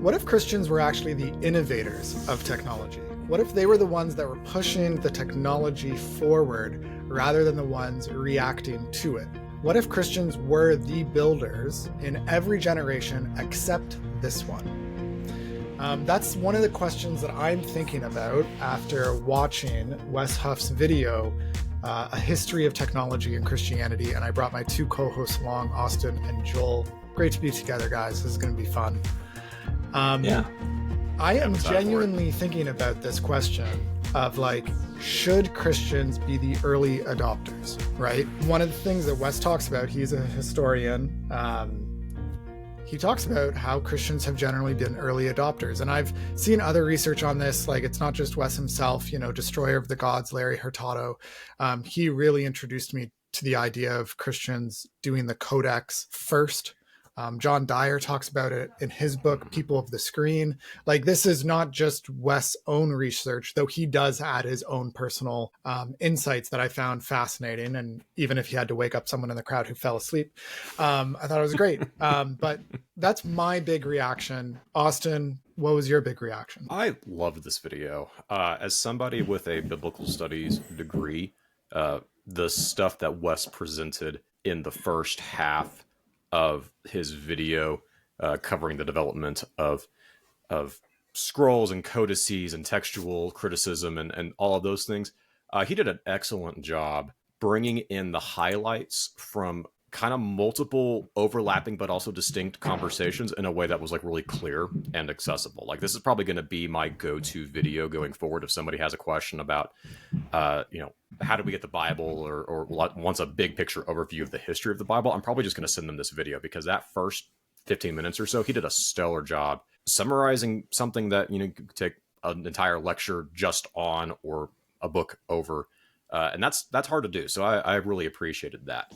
What if Christians were actually the innovators of technology? What if they were the ones that were pushing the technology forward rather than the ones reacting to it? What if Christians were the builders in every generation except this one? That's one of the questions that I'm thinking about after watching Wes Huff's video, A History of Technology and Christianity. And I brought my two co-hosts along, Austin and Joel. Great to be together, guys. This is going to be fun. I am genuinely thinking about this question of like, should Christians be the early adopters, right? One of the things that Wes talks about, he's a historian, he talks about how Christians have generally been early adopters. And I've seen other research on this, like it's not just Wes himself, Destroyer of the Gods, Larry Hurtado. He really introduced me to the idea of Christians doing the codex first. John Dyer talks about it in his book, People of the Screen. Like, this is not just Wes' own research, though he does add his own personal insights that I found fascinating. And even if he had to wake up someone in the crowd who fell asleep, I thought it was great. But that's my big reaction. Austin, what was your big reaction? I loved this video. As somebody with a biblical studies degree, the stuff that Wes presented in the first half of his video covering the development of scrolls and codices and textual criticism and all of those things. He did an excellent job bringing in the highlights from kind of multiple overlapping but also distinct conversations in a way that was like really clear and accessible. Like, this is probably going to be my go-to video going forward if somebody has a question about how do we get the Bible or wants a big picture overview of the history of the Bible. I'm probably just going to send them this video, because that first 15 minutes or so, he did a stellar job summarizing something that you could take an entire lecture just on or a book over, and that's hard to do. So I really appreciated that.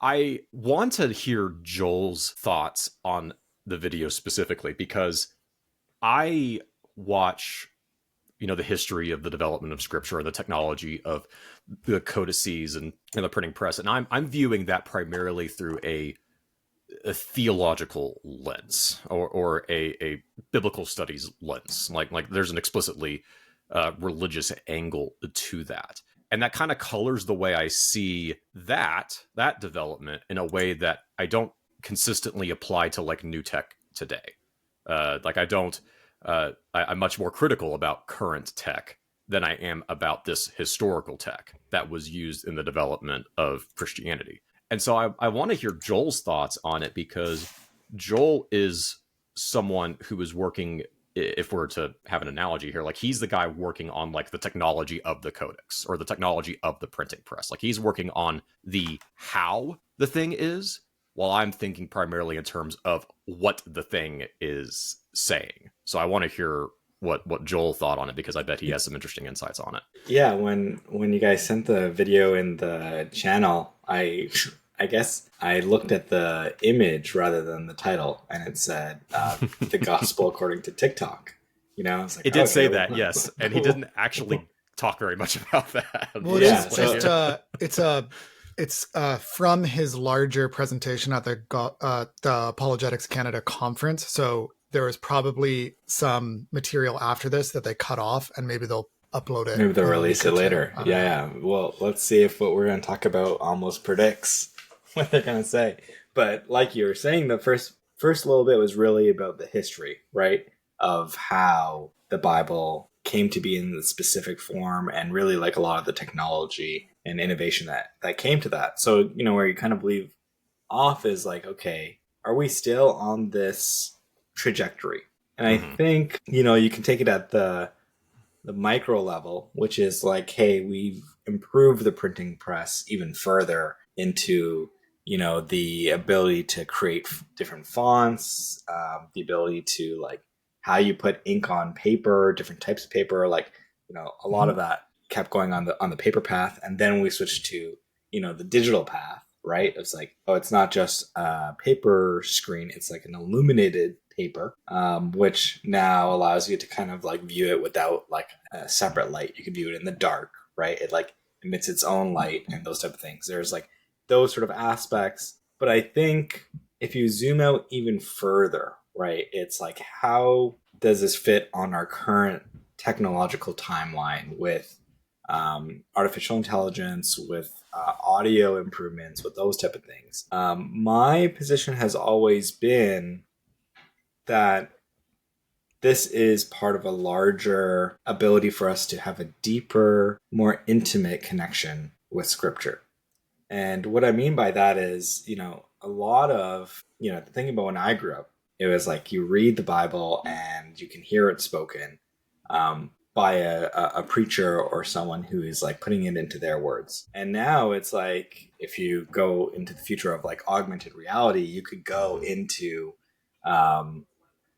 I want to hear Joel's thoughts on the video specifically, because I watch, the history of the development of scripture and the technology of the codices and the printing press. And I'm viewing that primarily through a theological lens or a biblical studies lens. Like there's an explicitly religious angle to that. And that kind of colors the way I see that development in a way that I don't consistently apply to like new tech today. I'm much more critical about current tech than I am about this historical tech that was used in the development of Christianity. And so I want to hear Joel's thoughts on it, because Joel is someone who is working, if we're to have an analogy here, like he's the guy working on like the technology of the codex or the technology of the printing press. Like, he's working on the how the thing is, while I'm thinking primarily in terms of what the thing is saying. So I want to hear what Joel thought on it, because I bet he has some interesting insights on it. Yeah, when you guys sent the video in the channel, I guess I looked at the image rather than the title, and it said "The Gospel According to TikTok." I was like, it did say that, yes, and he didn't actually talk very much about that. Well, it's from his larger presentation at the Apologetics Canada conference. So there was probably some material after this that they cut off, and maybe they'll upload it. Maybe they'll release it later. Yeah. Well, let's see if what we're going to talk about almost predicts what they're going to say. But like you were saying, the first little bit was really about the history, right? Of how the Bible came to be in the specific form, and really like a lot of the technology and innovation that came to that. So, where you kind of leave off is like, okay, are we still on this trajectory? And I think, you can take it at the micro level, which is like, hey, we've improved the printing press even further into, the ability to create different fonts, the ability to like how you put ink on paper, different types of paper, like, a lot of that kept going on the paper path. And then we switched to, the digital path, right? It's like, oh, it's not just a paper screen, it's like an illuminated paper, which now allows you to kind of like view it without like a separate light. You can view it in the dark, right? It like emits its own light and those type of things. There's like those sort of aspects. But I think if you zoom out even further, right? It's like, how does this fit on our current technological timeline with artificial intelligence, with audio improvements, with those type of things? My position has always been that this is part of a larger ability for us to have a deeper, more intimate connection with Scripture. And what I mean by that is, a lot of, thinking about when I grew up, it was like you read the Bible and you can hear it spoken by a preacher or someone who is like putting it into their words. And now it's like, if you go into the future of like augmented reality, you could go into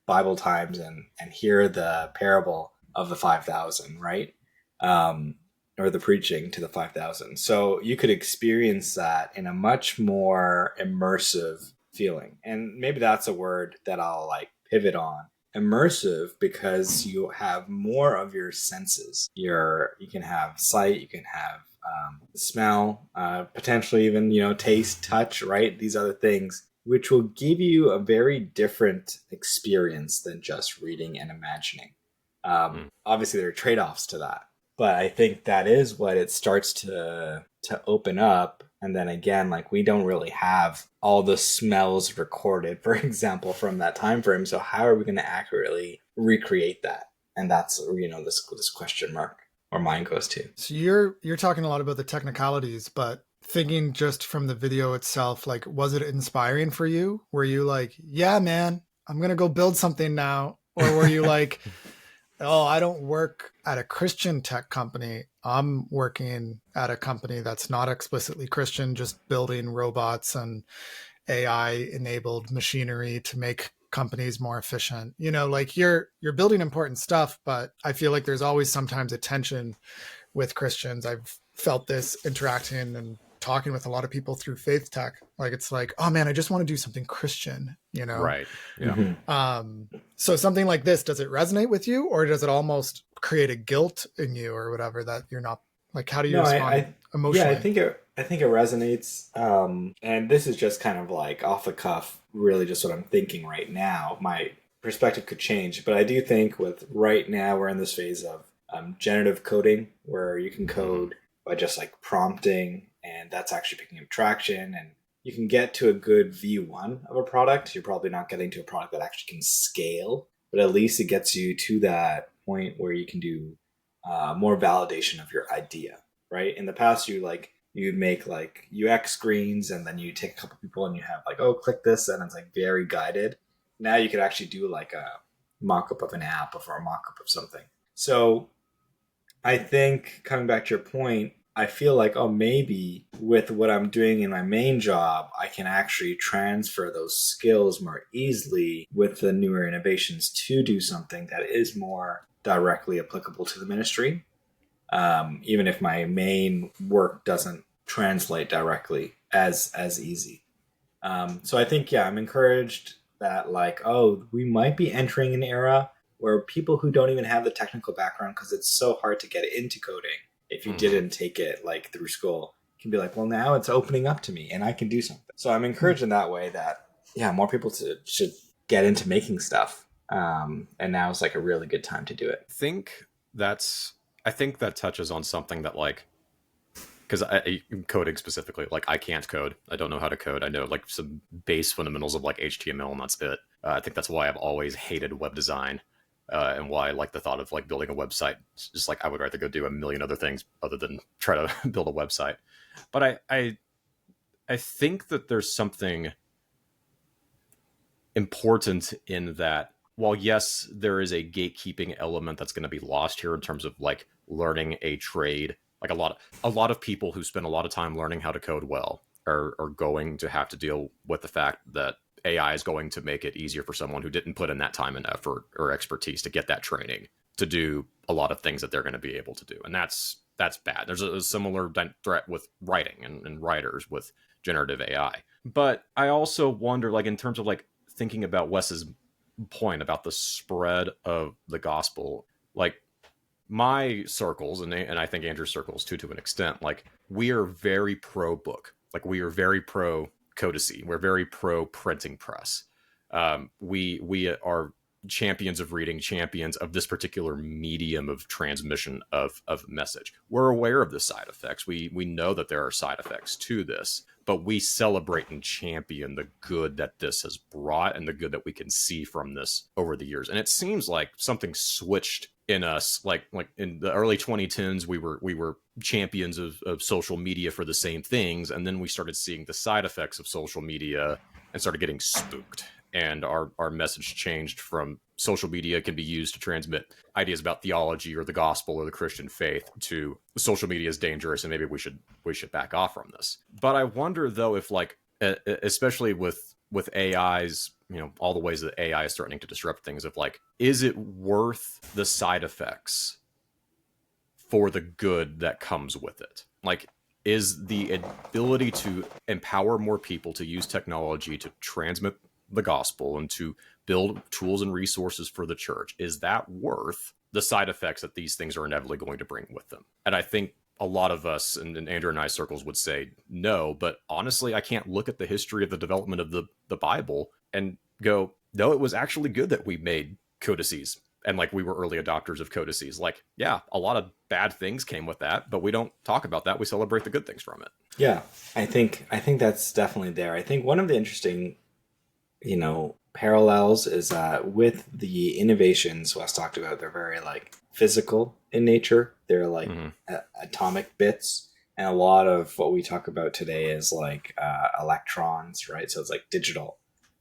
Bible times and hear the parable of the 5,000, right? Or the preaching to the 5,000. So you could experience that in a much more immersive feeling. And maybe that's a word that I'll like pivot on. Immersive, because you have more of your senses. You can have sight, you can have smell, potentially even, taste, touch, right? These other things, which will give you a very different experience than just reading and imagining. Obviously, there are trade-offs to that, but I think that is what it starts to open up. And then again, like, we don't really have all the smells recorded, for example, from that time frame. So how are we going to accurately recreate that? And that's this question mark where mine goes to. So you're talking a lot about the technicalities, but thinking just from the video itself, like, was it inspiring for you? Were you like, yeah, man, I'm going to go build something now? Or were you like, oh, I don't work at a Christian tech company. I'm working at a company that's not explicitly Christian, just building robots and AI-enabled machinery to make companies more efficient. Like, you're building important stuff, but I feel like there's always sometimes a tension with Christians. I've felt this interacting and talking with a lot of people through faith tech. Like, it's like, oh man, I just want to do something Christian, Right. Yeah. So something like this, does it resonate with you, or does it almost create a guilt in you or whatever, that you're not, like, how do you respond emotionally? Yeah, I think it resonates. And this is just kind of like off the cuff, really just what I'm thinking right now. My perspective could change, but I do think with right now, we're in this phase of generative coding, where you can code by just like prompting, and that's actually picking up traction, and you can get to a good V1 of a product. You're probably not getting to a product that actually can scale, but at least it gets you to that point where you can do more validation of your idea, right? In the past, you'd make like UX screens, and then you take a couple people and you have like, oh, click this, and it's like very guided. Now you could actually do like a mock-up of an app or a mock-up of something. So I think, coming back to your point, I feel like, oh, maybe with what I'm doing in my main job, I can actually transfer those skills more easily with the newer innovations to do something that is more directly applicable to the ministry, even if my main work doesn't translate directly as easy. So I think, yeah, I'm encouraged that, like, oh, we might be entering an era where people who don't even have the technical background, because it's so hard to get into coding if you didn't take it like through school, can be like, well, now it's opening up to me and I can do something. So I'm encouraged in that way that, yeah, more people should get into making stuff. And now is like a really good time to do it. I think that touches on something that, like, because coding specifically, like, I can't code. I don't know how to code. I know like some base fundamentals of like HTML, and that's it. I think that's why I've always hated web design. And why I like the thought of like building a website. It's just like, I would rather go do a million other things other than try to build a website. But I think that there's something important in that. While yes, there is a gatekeeping element that's going to be lost here in terms of like learning a trade. Like, a lot of people who spend a lot of time learning how to code well are going to have to deal with the fact that AI is going to make it easier for someone who didn't put in that time and effort or expertise to get that training to do a lot of things that they're going to be able to do. And that's bad. There's a similar threat with writing and writers with generative AI. But I also wonder, like, in terms of like thinking about Wes's point about the spread of the gospel, like, my circles, and I think Andrew's circles too, to an extent, like, we are very pro book. Like, we are very pro codicy. We're very pro printing press. We are champions of reading, champions of this particular medium of transmission of message. We're aware of the side effects. We know that there are side effects to this, but we celebrate and champion the good that this has brought and the good that we can see from this over the years. And it seems like something switched in us, like in the early 2010s, we were champions of social media for the same things, and then we started seeing the side effects of social media and started getting spooked. And our message changed from social media can be used to transmit ideas about theology or the gospel or the Christian faith to social media is dangerous and maybe we should back off from this. But I wonder though if, like, especially with AIs, all the ways that AI is threatening to disrupt things, of like, is it worth the side effects for the good that comes with it? Like, is the ability to empower more people to use technology to transmit the gospel and to build tools and resources for the church, is that worth the side effects that these things are inevitably going to bring with them? And I think a lot of us and Andrew and I circles would say no, but honestly, I can't look at the history of the development of the Bible and go, no, it was actually good that we made codices and like we were early adopters of codices. Like, yeah, a lot of bad things came with that, but we don't talk about that. We celebrate the good things from it. Yeah, I think that's definitely there. I think one of the interesting parallels is that with the innovations Wes talked about, they're very like physical in nature. They're like atomic bits. And a lot of what we talk about today is like electrons, right? So it's like digital.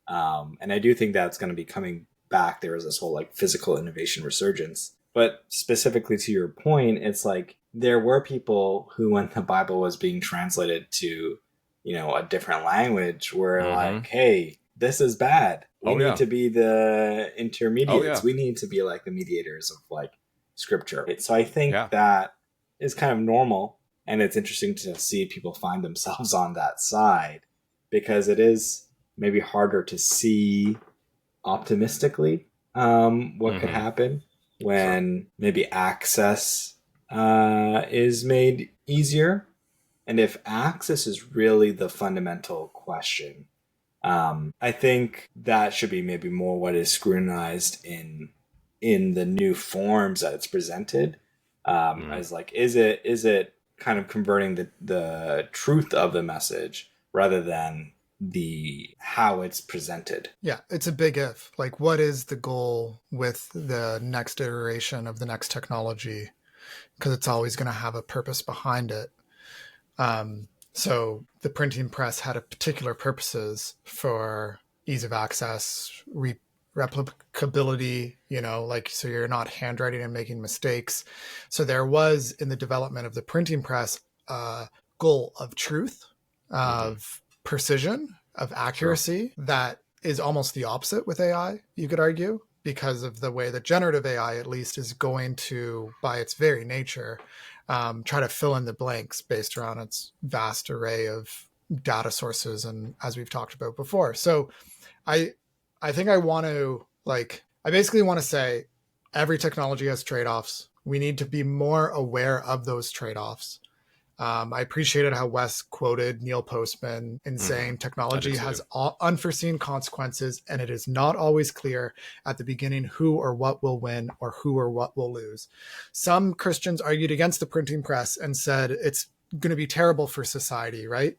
And I do think that's going to be coming back. There is this whole like physical innovation resurgence. But specifically to your point, it's like there were people who, when the Bible was being translated to, a different language, were like, hey, this is bad. We need to be the intermediates. We need to be like the mediators of like scripture. So I think that is kind of normal. And it's interesting to see people find themselves on that side, because it is maybe harder to see optimistically what could happen when maybe access is made easier. And if access is really the fundamental question, I think that should be maybe more what is scrutinized in the new forms that it's presented. As like, is it kind of converting the truth of the message rather than the how it's presented? Yeah, it's a big if. Like, what is the goal with the next iteration of the next technology? Because it's always going to have a purpose behind it. So the printing press had a particular purposes for ease of access, replicability, so you're not handwriting and making mistakes. So there was, in the development of the printing press, a goal of truth, of precision, of accuracy, that is almost the opposite with AI, you could argue, because of the way that generative AI, at least, is going to, by its very nature, try to fill in the blanks based around its vast array of data sources, and as we've talked about before. So I think I basically want to say every technology has trade-offs. We need to be more aware of those trade-offs. I appreciated how Wes quoted Neil Postman in saying technology has unforeseen consequences, and it is not always clear at the beginning who or what will win or who or what will lose. Some Christians argued against the printing press and said it's going to be terrible for society, right?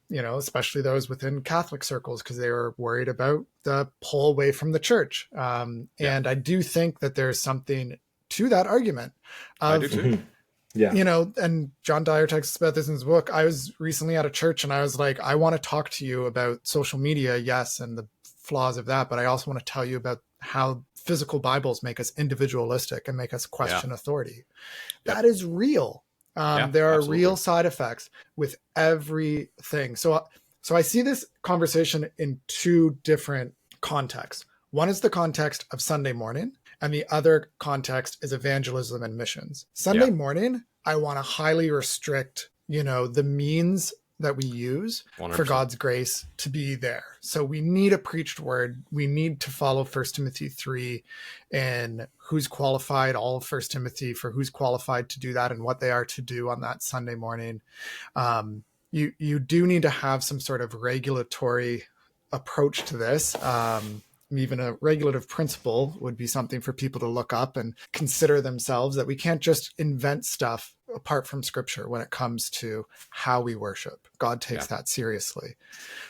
Especially those within Catholic circles, because they were worried about the pull away from the church. And I do think that there's something to that argument. I do too. Yeah. And John Dyer talks about this in his book. I was recently at a church and I was like, I want to talk to you about social media, yes, and the flaws of that, but I also want to tell you about how physical Bibles make us individualistic and make us question authority. Yep. That is real. There are real side effects with everything. So I see this conversation in two different contexts. One is the context of Sunday morning, and the other context is evangelism and missions. Sunday morning, I want to highly restrict, the means that we use 100%. For God's grace to be there. So we need a preached word. We need to follow 1 Timothy 3 and who's qualified, all of 1 Timothy, for who's qualified to do that and what they are to do on that Sunday morning. You do need to have some sort of regulatory approach to this. Even a regulative principle would be something for people to look up and consider themselves, that we can't just invent stuff apart from scripture when it comes to how we worship. God takes that seriously.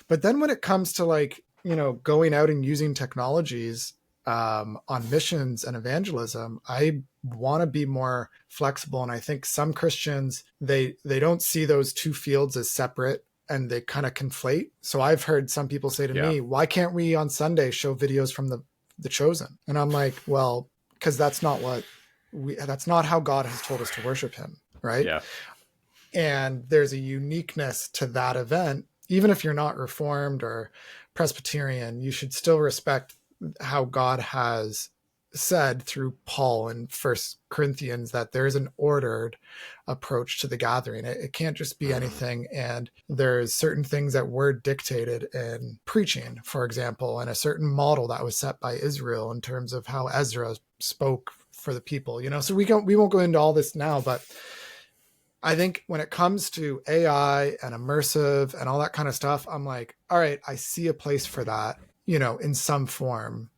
But then when it comes to like, you know, going out and using technologies on missions and evangelism, I want to be more flexible. And I think some Christians, they don't see those two fields as separate, and they kind of conflate. So I've heard some people say to me, why can't we on Sunday show videos from the chosen? And I'm like, well, because that's not how God has told us to worship him. Right. Yeah. And there's a uniqueness to that event. Even if you're not Reformed or Presbyterian, you should still respect how God has said through Paul in 1 Corinthians that there's an ordered approach to the gathering. It can't just be anything. And there's certain things that were dictated in preaching, for example, and a certain model that was set by Israel in terms of how Ezra spoke for the people, you know. So we won't go into all this now, but I think when it comes to AI and immersive and all that kind of stuff, I'm like, all right, I see a place for that, you know, in some form.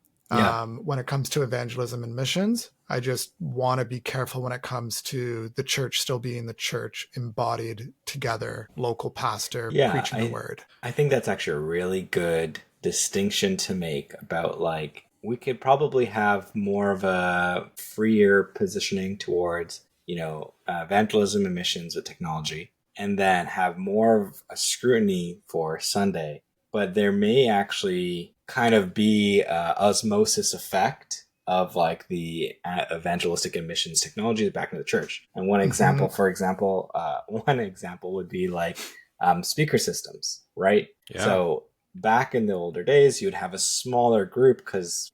When it comes to evangelism and missions, I just want to be careful when it comes to the church still being the church embodied together, local pastor preaching the word. I think that's actually a really good distinction to make about, like, we could probably have more of a freer positioning towards, you know, evangelism and missions with technology, and then have more of a scrutiny for Sunday. But there may actually kind of be osmosis effect of like the evangelistic and missions technology back in the church. And one example, one example would be like speaker systems, right? Yeah. So back in the older days, you'd have a smaller group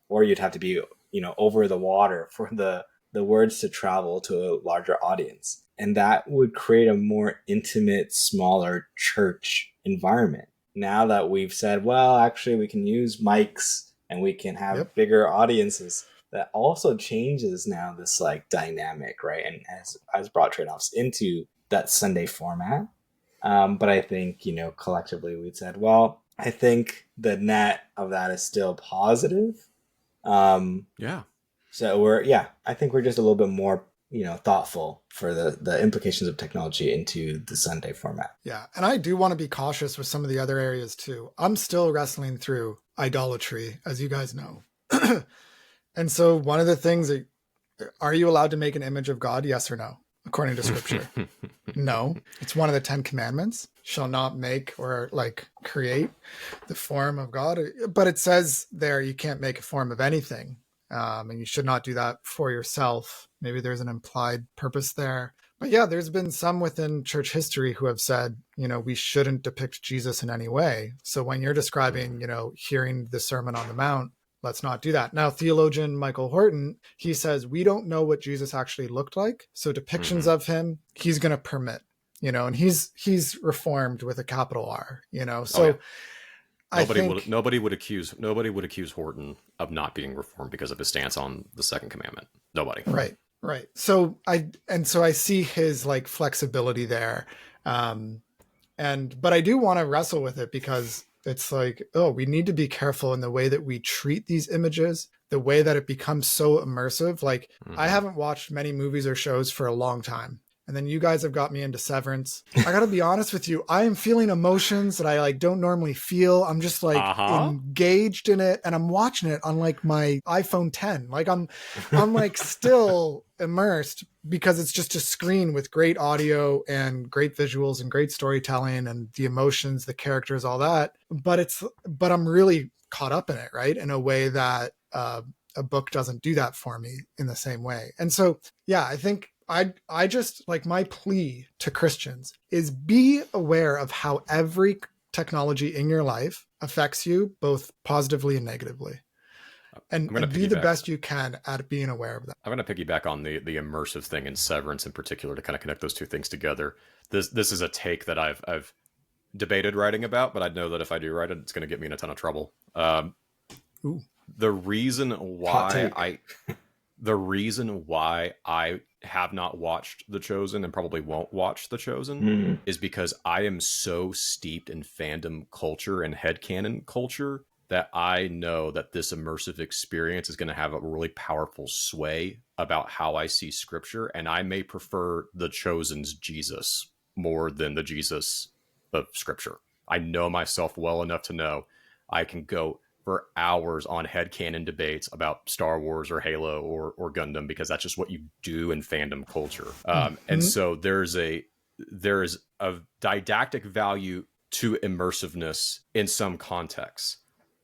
or you'd have to be, you know, over the water for the words to travel to a larger audience. And that would create a more intimate, smaller church environment. Now that we've said, well, actually we can use mics and we can have bigger audiences, that also changes now this like dynamic, right? And has brought trade-offs into that Sunday format. But I think, you know, collectively we'd said, well, I think the net of that is still positive. So I think we're just a little bit more, you know, thoughtful for the implications of technology into the Sunday format. Yeah. And I do want to be cautious with some of the other areas too. I'm still wrestling through idolatry, as you guys know. And so one of the things, are you allowed to make an image of God? Yes or no? According to scripture. No. It's one of the 10 commandments. Shall not make or like create the form of God. But it says there, you can't make a form of anything. And you should not do that for yourself. Maybe there's an implied purpose there. But yeah, there's been some within church history who have said, you know, we shouldn't depict Jesus in any way. So when you're describing, you know, hearing the Sermon on the Mount, let's not do that. Now, theologian Michael Horton, he says, we don't know what Jesus actually looked like. So depictions of him, he's going to permit, you know, and he's reformed with a capital R, you know, so Nobody would accuse Horton of not being reformed because of his stance on the second commandment. Nobody. Right. So I see his like flexibility there. But I do want to wrestle with it because it's like, we need to be careful in the way that we treat these images, the way that it becomes so immersive. Like I haven't watched many movies or shows for a long time. And then you guys have got me into Severance. I got to be honest with you. I am feeling emotions that I like don't normally feel. I'm just like engaged in it, and I'm watching it on like my iPhone 10. Like I'm like still immersed because it's just a screen with great audio and great visuals and great storytelling and the emotions, the characters, all that. But I'm really caught up in it, right? In a way that a book doesn't do that for me in the same way. And so, yeah, I think I just like my plea to Christians is be aware of how every technology in your life affects you both positively and negatively. And be the best you can at being aware of that. I'm going to piggyback on the immersive thing in Severance in particular to kind of connect those two things together. This is a take that I've debated writing about, but I know that if I do write it, it's going to get me in a ton of trouble. The reason why the reason why I have not watched The Chosen and probably won't watch The Chosen is because I am so steeped in fandom culture and headcanon culture that I know that this immersive experience is going to have a really powerful sway about how I see scripture. And I may prefer The Chosen's Jesus more than the Jesus of scripture. I know myself well enough to know I can go for hours on headcanon debates about Star Wars or Halo or Gundam, because that's just what you do in fandom culture. And so there's a didactic value to immersiveness in some contexts,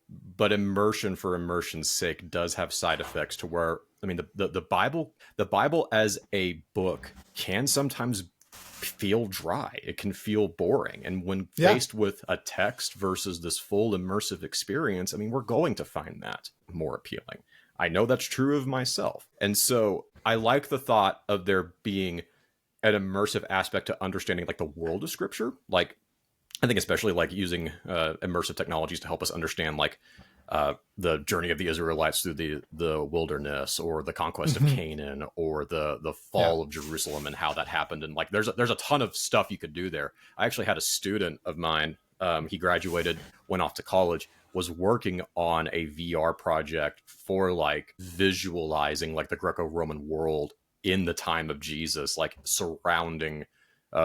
but immersion for immersion's sake does have side effects to where, I mean, the Bible as a book can sometimes feel dry. It can feel boring. And when faced with a text versus this full immersive experience, I mean, we're going to find that more appealing. I know that's true of myself. And so I like the thought of there being an immersive aspect to understanding like the world of scripture. Like, I think especially like using immersive technologies to help us understand like the journey of the Israelites through the wilderness, or the conquest of Canaan, or the fall of Jerusalem and how that happened. And like there's a ton of stuff you could do there. I actually had a student of mine, he graduated, went off to college, was working on a VR project for like visualizing like the Greco-Roman world in the time of Jesus, like surrounding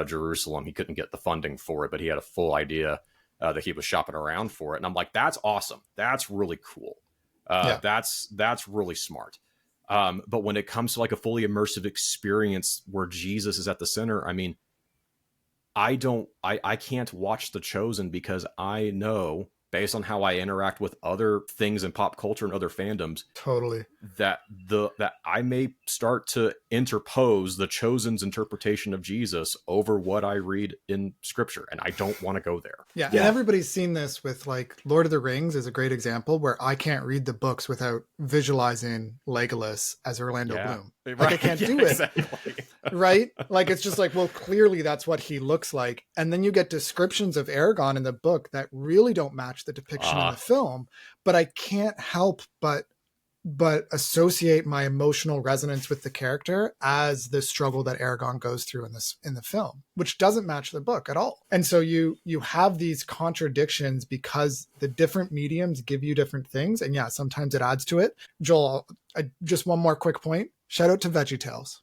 Jerusalem. He couldn't get the funding for it, but he had a full idea that he was shopping around for it. And I'm like, that's awesome. That's really cool. That's really smart. But when it comes to like a fully immersive experience where Jesus is at the center, I mean, I can't watch The Chosen because I know, based on how I interact with other things in pop culture and other fandoms, totally, that I may start to interpose The Chosen's interpretation of Jesus over what I read in scripture, and I don't want to go there. Yeah, and everybody's seen this with like Lord of the Rings is a great example where I can't read the books without visualizing Legolas as Orlando Bloom. Like I can't do it. Exactly. Right? Like it's just like, well, clearly that's what he looks like. And then you get descriptions of Aragorn in the book that really don't match the depiction in the film, but I can't help but associate my emotional resonance with the character as the struggle that Aragorn goes through in the film, which doesn't match the book at all. And so you have these contradictions because the different mediums give you different things. And yeah, sometimes it adds to it. Joel, just one more quick point. Shout out to VeggieTales.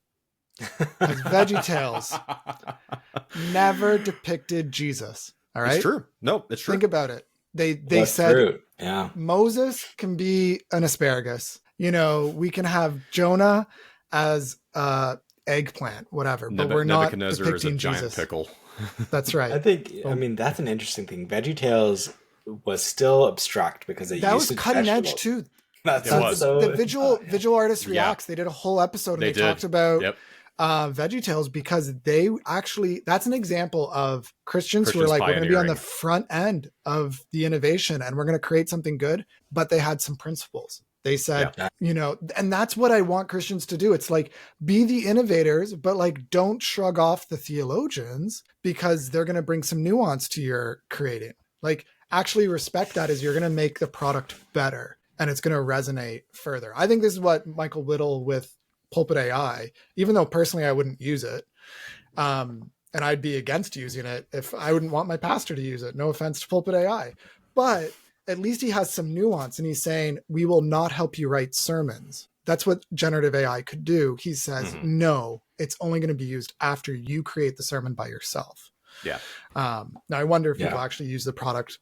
VeggieTales never depicted Jesus. All right. It's true. No, it's true. Think about it. They said fruit. Moses can be an asparagus. You know, we can have Jonah as eggplant, whatever, but we're not Nebuchadnezzar is a giant Jesus. Pickle. That's right. I mean, that's an interesting thing. VeggieTales was still abstract because that was cutting edge too. That's so, the visual artist reacts. They did a whole episode and they talked about VeggieTales because that's an example of Christians who are like, we're going to be on the front end of the innovation and we're going to create something good, but they had some principles. They said, you know, and that's what I want Christians to do. It's like, be the innovators, but like, don't shrug off the theologians because they're going to bring some nuance to your creating. Like, actually respect that as you're going to make the product better and it's going to resonate further. I think this is what Michael Whittle with Pulpit AI, even though personally I wouldn't use it. And I'd be against using it if I wouldn't want my pastor to use it. No offense to Pulpit AI, but at least he has some nuance and he's saying, we will not help you write sermons. That's what generative AI could do. He says, no, it's only going to be used after you create the sermon by yourself. Yeah. Now I wonder if people actually use the product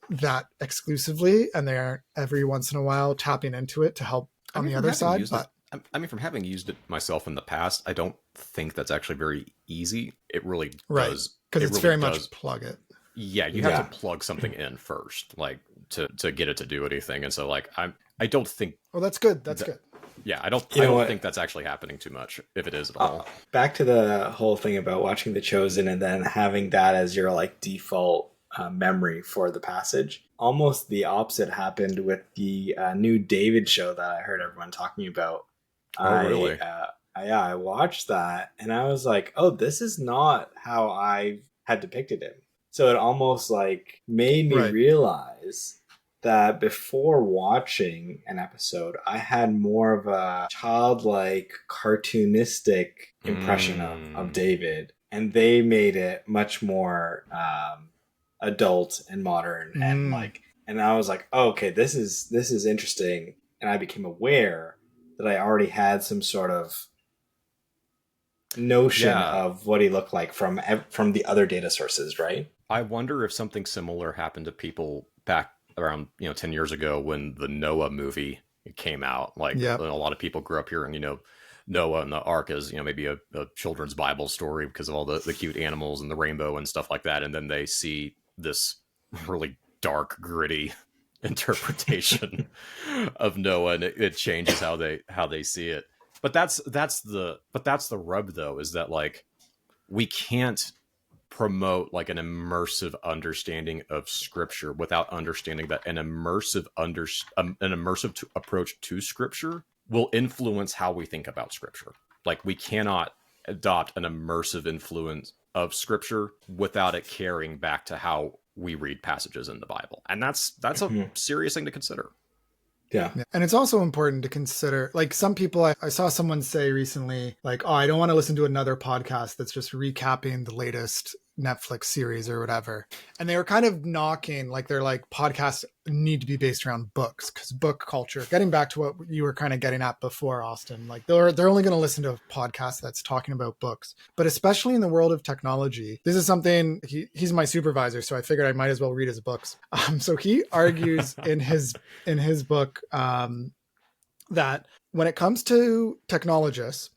that exclusively and they aren't every once in a while tapping into it to help on the other side. But I mean, from having used it myself in the past, I don't think that's actually very easy. It really does. Because it's really very much plug it. Yeah, you have to plug something in first, like to get it to do anything. And so like I don't think that's good. That's good. Yeah, I don't think that's actually happening too much, if it is at all. Back to the whole thing about watching The Chosen and then having that as your like default memory for the passage. Almost the opposite happened with the new David show that I heard everyone talking about. Really? I watched that and I was like, oh, this is not how I had depicted him. So it almost like made me realize that before watching an episode, I had more of a childlike, cartoonistic impression of David. And they made it much more adult and modern and I was like, oh, okay, this is interesting. And I became aware that I already had some sort of notion of what he looked like from the other data sources, right? I wonder if something similar happened to people back around 10 years ago when the Noah movie came out. Like a lot of people grew up hearing Noah and the Ark is maybe a children's Bible story because of all the cute animals and the rainbow and stuff like that, and then they see this really dark, gritty interpretation of Noah, and it changes how they see it. But that's the rub, though, is that like we can't promote like an immersive understanding of Scripture without understanding that an immersive approach to Scripture will influence how we think about Scripture. Like we cannot adopt an immersive influence of Scripture without it carrying back to how we read passages in the Bible. And that's a serious thing to consider. Yeah. And it's also important to consider, like some people, I saw someone say recently, like, oh, I don't want to listen to another podcast that's just recapping the latest Netflix series or whatever. And they were kind of knocking, like they're like, podcasts need to be based around books because book culture, getting back to what you were kind of getting at before, Austin, like they're only going to listen to a podcast that's talking about books. But especially in the world of technology, this is something, he's my supervisor, so I figured I might as well read his books. So he argues in his book that when it comes to technologists,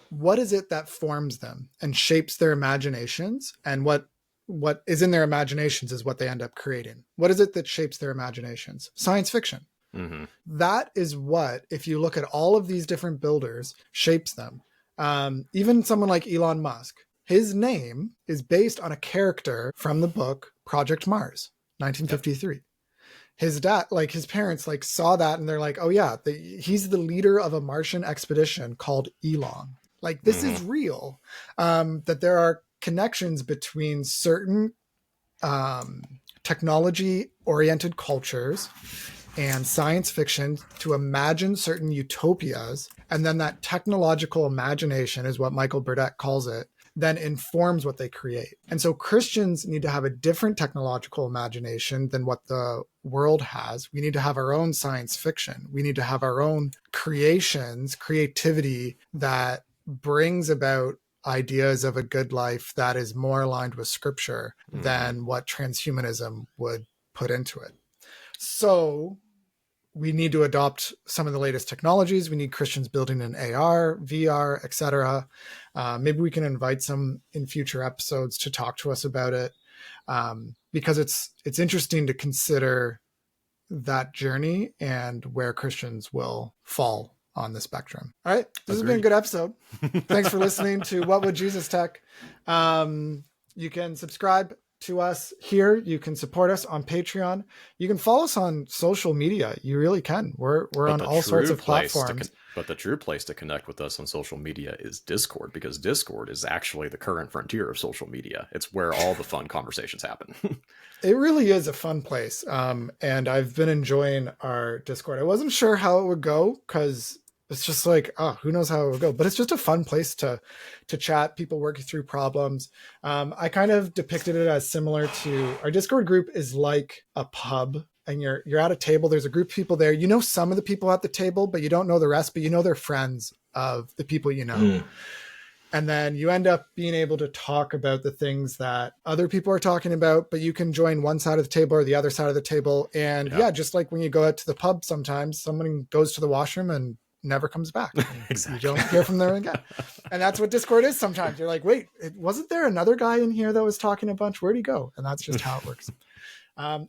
what is it that forms them and shapes their imaginations? And what is in their imaginations is what they end up creating. What is it that shapes their imaginations? Science fiction. Mm-hmm. That is what, if you look at all of these different builders, shapes them. Even someone like Elon Musk, his name is based on a character from the book Project Mars, 1953. Yep. His dad, like his parents, like saw that and they're like, oh yeah, he's the leader of a Martian expedition called Elon. Like this is real, that there are connections between certain technology-oriented cultures and science fiction to imagine certain utopias. And then that technological imagination is what Michael Burdett calls it, then informs what they create. And so Christians need to have a different technological imagination than what the world has. We need to have our own science fiction. We need to have our own creativity that brings about ideas of a good life that is more aligned with Scripture than what transhumanism would put into it. So we need to adopt some of the latest technologies. We need Christians building in AR, VR, etc. Maybe we can invite some in future episodes to talk to us about it, because it's interesting to consider that journey and where Christians will fall on the spectrum. All right. This has been a good episode. Thanks for listening to What Would Jesus Tech? You can subscribe to us here. You can support us on Patreon. You can follow us on social media. You really can. We're on all sorts of platforms. But the true place to connect with us on social media is Discord, because Discord is actually the current frontier of social media. It's where all the fun conversations happen. It really is a fun place. And I've been enjoying our Discord. I wasn't sure how it would go because it's just like, who knows how it would go, but it's just a fun place to chat, people working through problems. I kind of depicted it as similar to our Discord group is like a pub, and you're at a table. There's a group of people there. You know some of the people at the table, but you don't know the rest, but you know they're friends of the people you know. And then you end up being able to talk about the things that other people are talking about, but you can join one side of the table or the other side of the table. And just like when you go out to the pub, sometimes someone goes to the washroom and never comes back. Exactly. You don't hear from them again. And that's what Discord is sometimes. You're like, wait, wasn't there another guy in here that was talking a bunch? Where'd he go? And that's just how it works.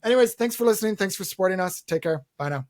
Anyways, thanks for listening. Thanks for supporting us. Take care. Bye now.